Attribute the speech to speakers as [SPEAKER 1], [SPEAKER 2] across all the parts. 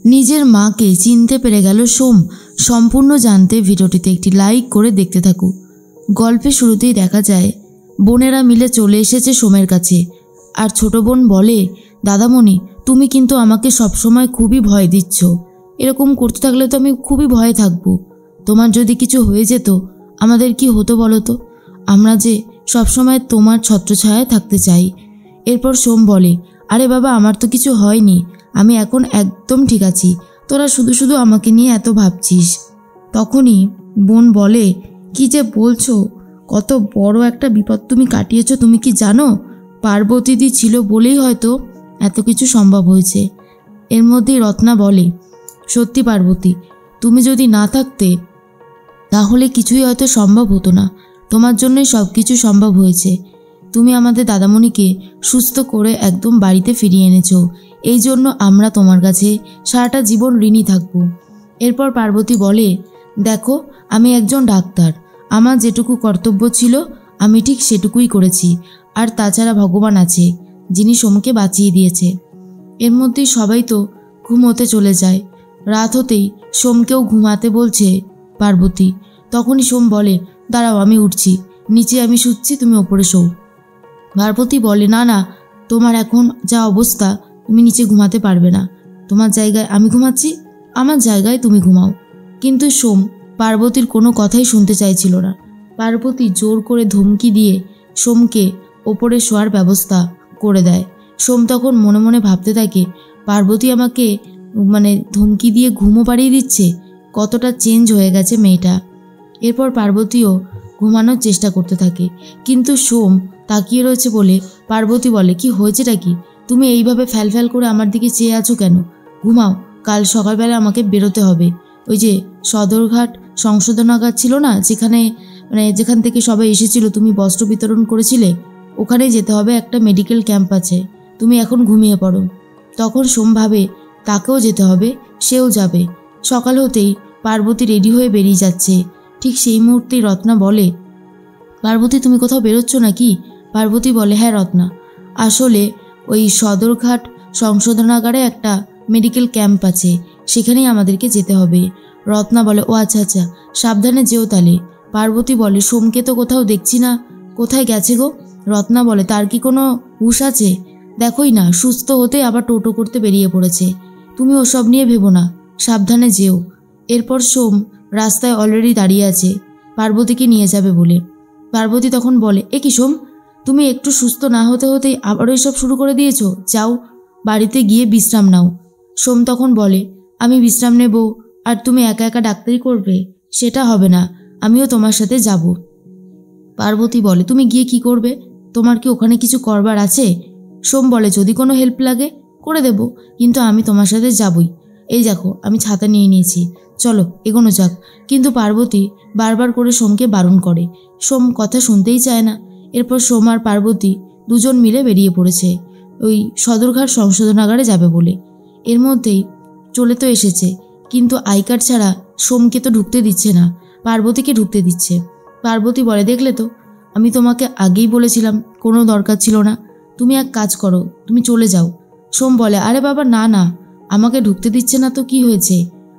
[SPEAKER 1] নিজের মাকে চিনতে পেরে গেল সোম। সম্পূর্ণ জানতে ভিডিওটিতে একটি লাইক করে দেখতে থাকো। গল্পের শুরুতেই দেখা যায় বোনেরা মিলে চলে এসেছে সোমের কাছে। আর ছোট বোন বলে, দাদামণি তুমি কিন্তু আমাকে সবসময় খুবই ভয় দিচ্ছ। এরকম করতে থাকলে তো আমি খুবই ভয়ে থাকবো। তোমার যদি কিছু হয়ে যেত আমাদের কি হতো বলো তো? আমরা যে সবসময় তোমার ছত্রছায়ায় থাকতে চাই। এরপর সোম বলে, আরে বাবা আমার তো কিছু হয়নি, আমি এখন একদম ঠিক আছি, তোরা শুধু শুধু আমাকে নিয়ে এত ভাবছিস। তখনই বোন বলে, কি যে বলছো, কত বড় একটা বিপদ তুমি কাটিয়েছো তুমি কি জানো? পার্বতীদি ছিল বলেই হয়তো এত কিছু সম্ভব হয়েছে। এর মধ্যেই রত্না বলে, সত্যি পার্বতী, তুমি যদি না থাকতে তাহলে কিছুই হয়তো সম্ভব হতো না। তোমার জন্যই সব কিছু সম্ভব হয়েছে। তুমি আমাদের দাদামণিকে সুস্থ করে একদম বাড়িতে ফিরিয়ে এনেছো। এই জন্য আমরা তোমার কাছে সারাটা জীবন ঋণী থাকব। এরপর পার্বতী বলে, দেখো আমি একজন ডাক্তার, আমার যেটুকু কর্তব্য ছিল আমি ঠিক সেটুকুই করেছি। আর তাছাড়া ভগবান আছে যিনি সোমকে বাঁচিয়ে দিয়েছে। এর মধ্যেই সবাই তো ঘুমোতে চলে যায়। রাত হতেই সোমকেও ঘুমাতে বলছে পার্বতী। তখনই সোম বলে, দাঁড়াও আমি উঠছি, নিচে আমি শুচ্ছি, তুমি ওপরে শোও। পার্বতী বলে, না না, তোমার এখন যা অবস্থা তুমি নিচে ঘুমাতে পারবে না, তোমার জায়গায় আমি ঘুমাচ্ছি, আমার জায়গায় তুমি ঘুমাও। কিন্তু সোম পার্বতীর কোনো কথাই শুনতে চাইছিল না। পার্বতী জোর করে ধমকি দিয়ে সোমকে ওপরে শোয়ার ব্যবস্থা করে দেয়। সোম তখন মনে মনে ভাবতে থাকে, পার্বতী আমাকে ধমকি দিয়ে ঘুমও পাড়িয়ে দিচ্ছে, কতটা চেঞ্জ হয়ে গেছে মেয়েটা। এরপর পার্বতীও ঘুমানোর চেষ্টা করতে থাকে, কিন্তু সোম তাকিয়ে রয়েছে বলে পার্বতী বলে, কি হয়েছেটা কি? তুমি এইভাবে ফ্যাল করে আমার দিকে চেয়ে আছো কেন? ঘুমাও, কাল সকালবেলা আমাকে বেরোতে হবে। ওই যে সদরঘাট সংশোধনাগার ছিল না, যেখান থেকে সবাই এসেছিল, তুমি বস্ত্র বিতরণ করেছিলে, ওখানে যেতে হবে, একটা মেডিকেল ক্যাম্প আছে, তুমি এখন ঘুমিয়ে পড়ো। তখন সোম ভাবে তাকেও যেতে হবে, সেও যাবে। সকাল হতেই পার্বতী রেডি হয়ে বেরিয়ে যাচ্ছে। ঠিক সেই মুহূর্তেই রত্না বলে, পার্বতী তুমি কোথাও বেরোচ্ছ নাকি? পার্বতী বলে, হ্যাঁ রত্না, আসলে ওই সদরঘাট সংশোধনাগারে একটা মেডিকেল ক্যাম্প আছে, সেখানেই আমাদেরকে যেতে হবে। রত্না বলে, ও আচ্ছা আচ্ছা, সাবধানে যেও তাহলে। পার্বতী বলে, সোমকে তো কোথাও দেখছি না, কোথায় গেছে গো? রত্না বলে, তার কি কোনো হুঁশ আছে? দেখোই না, সুস্থ হতে আবার টোটো করতে বেরিয়ে পড়েছে। তুমি ওসব নিয়ে ভেবো না, সাবধানে যেও। এরপর সোম রাস্তায় অলরেডি দাঁড়িয়ে আছে পার্বতীকে নিয়ে যাবে বলে। পার্বতী তখন বলে, এ কি সোম, তুমি একটু সুস্থ না হতে হতেই আবারও এসব শুরু করে দিয়েছো, যাও বাড়িতে গিয়ে বিশ্রাম নাও। সোম তখন বলে, আমি বিশ্রাম নেব আর তুমি একা একা ডাক্তারি করবে? সেটা হবে না, আমিও তোমার সাথে যাব। পার্বতী বলে, তুমি গিয়ে কি করবে? তোমার কি ওখানে কিছু করবার আছে? সোম বলে, যদি কোনো হেল্প লাগে করে দেব, কিন্তু আমি তোমার সাথে যাবই। এই দেখো আমি ছাতা নিয়ে নিয়েছি, চলো এগোনো যাক। কিন্তু পার্বতী বারবার করে সোমকে বারণ করে। সোম কথা শুনতেই চায় না। এরপর সোম আর পার্বতী দুজন মিলে বেরিয়ে পড়েছে ওই সদরঘাট সংশোধনাগারে যাবে বলে। এর মধ্যেই চলে তো এসেছে, কিন্তু আই কার্ড ছাড়া সোমকে তো ঢুকতে দিচ্ছে না, পার্বতীকে ঢুকতে দিচ্ছে। পার্বতী বলে, দেখলে তো, আমি তোমাকে আগেই বলেছিলাম, কোনো দরকার ছিল না। তুমি এক কাজ করো, তুমি চলে যাও। সোম বলে, আরে বাবা না না, আমাকে ঢুকতে দিচ্ছে না তো কি হয়েছে,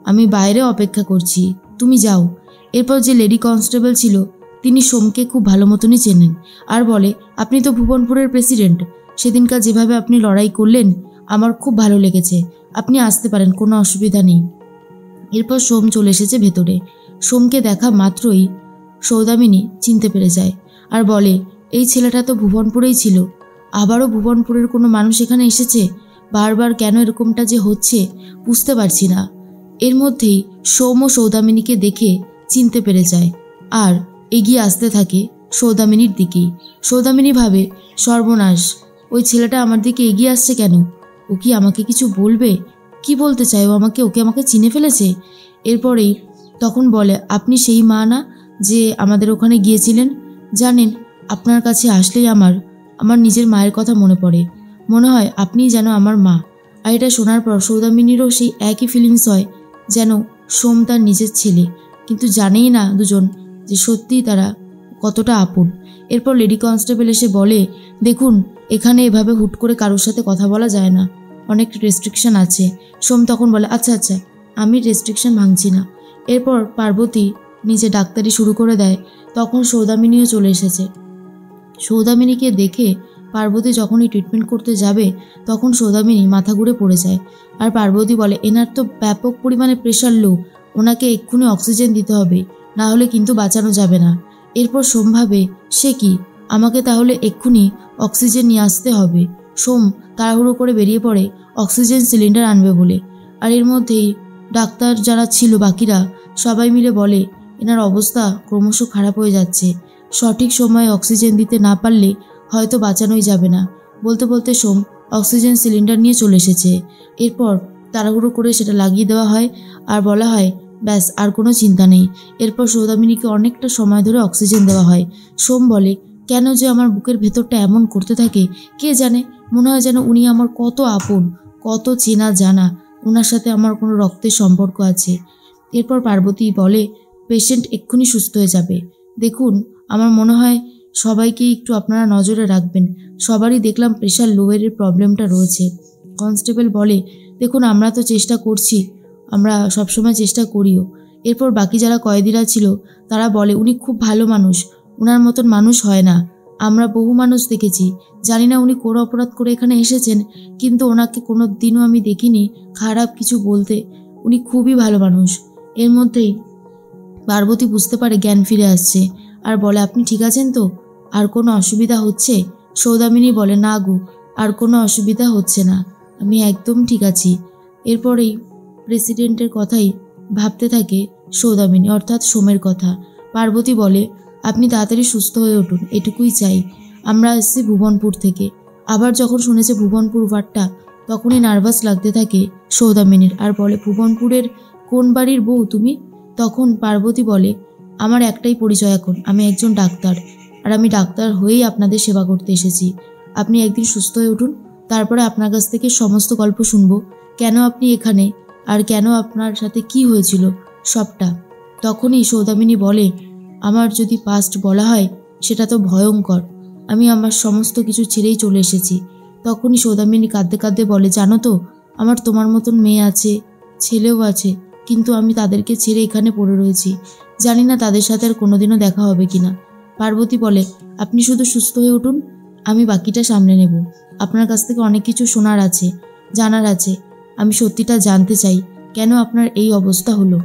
[SPEAKER 1] আমি বাইরে অপেক্ষা করছি, তুমি যাও। এরপর যে লেডি কনস্টেবল ছিল তিনি সোমকে খুব ভালো মতনই চেনেন আর বলে, আপনি তো ভুবনপুরের প্রেসিডেন্ট, সেদিনকার যেভাবে আপনি লড়াই করলেন আমার খুব ভালো লেগেছে, আপনি আসতে পারেন, কোনো অসুবিধা নেই। এরপর সোম চলে এসেছে ভেতরে। সোমকে দেখা মাত্রই সৌদামিনী চিনতে পেরে যায় আর বলে, এই ছেলেটা তো ভুবনপুরেই ছিল, আবারও ভুবনপুরের কোনো মানুষ এখানে এসেছে, বারবার কেন এরকমটা যে হচ্ছে বুঝতে পারছি না। এর মধ্যেই সোম ও সৌদামিনীকে দেখে চিনতে পেরে যায় আর এগিয়ে আসতে থাকে সৌদামিনীর দিকেই। সৌদামিনী ভাবে, সর্বনাশ, ওই ছেলেটা আমার দিকে এগিয়ে আসছে কেন? ও কি আমাকে কিছু বলবে? কি বলতে চায় ও আমাকে? ওকে আমাকে চিনে ফেলেছে। এরপরেই তখন বলে, আপনি সেই মা না যে আমাদের ওখানে গিয়েছিলেন? জানেন, আপনার কাছে আসলেই আমার নিজের মায়ের কথা মনে পড়ে, মনে হয় আপনিই যেন আমার মা। আর এটা শোনার পর সৌদামিনীরও সেই একই ফিলিংস হয় যেন সোম তার নিজের ছেলে, কিন্তু জানেই না দুজন যে সত্যিই তারা কতটা আপন। এরপর লেডি কনস্টেবল এসে বলে, দেখুন এখানে এভাবে হুট করে কারোর সাথে কথা বলা যায় না, অনেক রেস্ট্রিকশন আছে। সোম তখন বলে আচ্ছা আচ্ছা আমি রেস্ট্রিকশন ভাঙছি না। এরপর পার্বতী নিজে ডাক্তারি শুরু করে দেয়। তখন সৌদামিনীও চলে এসেছে। সৌদামিনীকে দেখে পার্বতী যখনই ট্রিটমেন্ট করতে যাবে তখন সৌদামিনী মাথা ঘুরে পড়ে যায়। আর পার্বতী বলে এনার তো ব্যাপক পরিমাণে প্রেশার লো, ওনাকে এক্ষুনি অক্সিজেন দিতে হবে, না হলে কিন্তু বাঁচানো যাবে না। এরপর সোম ভাবে সে কি, আমাকে তাহলে এক্ষুনি অক্সিজেন নিয়ে আসতে হবে। সোম তাড়াহুড়ো করে বেরিয়ে পড়ে অক্সিজেন সিলিন্ডার আনবে বলে। আর এর মধ্যেই ডাক্তার যারা ছিল বাকিরা সবাই মিলে বলে এনার অবস্থা ক্রমশ খারাপ হয়ে যাচ্ছে, সঠিক সময়ে অক্সিজেন দিতে না পারলে হয়তো বাঁচানোই যাবে না। বলতে বলতে সোম অক্সিজেন সিলিন্ডার নিয়ে চলে এসেছে। এরপর তাড়াহুড়ো করে সেটা লাগিয়ে দেওয়া হয় আর বলা হয় ব্যাস আর কোনো চিন্তা নেই। এরপর সৌদামিনীকে অনেকটা সময় ধরে অক্সিজেন দেওয়া হয়। সোম বলে কেন যে আমার বুকের ভেতরটা এমন করতে থাকে কে জানে, মনে হয় যেন উনি আমার কত আপন, কত চেনা জানা, ওনার সাথে আমার কোনো রক্তের সম্পর্ক আছে। এরপর পার্বতী বলে পেশেন্ট এক্ষুনি সুস্থ হয়ে যাবে। দেখুন আমার মনে হয় সবাইকে একটু আপনারা নজরে রাখবেন, সবারই দেখলাম প্রেশার লোয়ারের প্রবলেমটা রয়েছে। কনস্টেবল বলে দেখুন আমরা তো চেষ্টা করছি, আমরা সবসময় চেষ্টা করিও। এরপর বাকি যারা কয়েদিরা ছিল তারা বলে উনি খুব ভালো মানুষ, ওনার মতন মানুষ হয় না, আমরা বহু মানুষ দেখেছি, জানি না উনি কোন অপরাধ করে এখানে এসেছেন, কিন্তু ওনাকে কোনো দিনও আমি দেখিনি খারাপ কিছু বলতে, উনি খুবই ভালো মানুষ। এর মধ্যেই পার্বতী বুঝতে পারে জ্ঞান ফিরে আসছে আর বলে আপনি ঠিক আছেন তো, আর কোনো অসুবিধা হচ্ছে? সৌদামিনী বলে না গো, আর কোনো অসুবিধা হচ্ছে না, আমি একদম ঠিক আছি। এরপরেই প্রেসিডেন্টের কথাই ভাবতে থাকে সৌদামিনী, অর্থাৎ সোমের কথা। পার্বতী বলে আপনি তাড়াতাড়ি সুস্থ হয়ে উঠুন, এটুকুই চাই। আমরা এসেছি ভুবনপুর থেকে। আবার যখন শুনেছে ভুবনপুর ওয়ার্ডটা তখনই নার্ভাস লাগতে থাকে সৌদামিনীর আর বলে ভুবনপুরের কোন বাড়ির বউ তুমি? তখন পার্বতী বলে আমার একটাই পরিচয় এখন, আমি একজন ডাক্তার, আর আমি ডাক্তার হয়েই আপনাদের সেবা করতে এসেছি। আপনি একদিন সুস্থ হয়ে উঠুন, তারপরে আপনার কাছ থেকে সমস্ত গল্প শুনবো, কেন আপনি এখানে আর কেন আপনার সাথে কি হয়েছিল সবটা। তখনই সৌদামিনী বলে আমার যদি পাস্ট বলা হয় সেটা তো ভয়ঙ্কর, আমি আমার সমস্ত কিছু ছেড়েই চলে এসেছি। তখনই সৌদামিনী কাঁদতে কাঁদতে বলে জানো তো আমার তোমার মতন মেয়ে আছে, ছেলেও আছে, কিন্তু আমি তাদেরকে ছেড়ে এখানে পড়ে রয়েছি, জানি না তাদের সাথে আর কোনোদিনও দেখা হবে কিনা। পার্বতী বলে আপনি শুধু সুস্থ হয়ে উঠুন, আমি বাকিটা সামলে নেব। আপনার কাছ থেকে অনেক কিছু শোনার আছে, জানার আছে, আমি সত্যিটা জানতে চাই কেন আপনার এই অবস্থা হলো।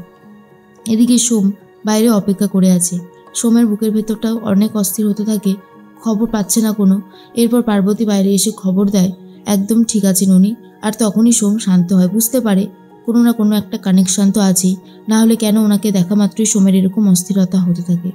[SPEAKER 1] এদিকে সোম বাইরে অপেক্ষা করে আছে। সোমের বুকের ভেতরটাও অনেক অস্থির হতে থাকে, খবর পাচ্ছে না কোনো। এরপর পার্বতী বাইরে এসে খবর দেয় একদম ঠিক আছেন উনি। আর তখনই সোম শান্ত হয়, বুঝতে পারে কোনো না কোনো একটা কানেকশন তো আছেই, না হলে কেন ওনাকে দেখা মাত্রই সোমের এরকম অস্থিরতা হতে থাকে।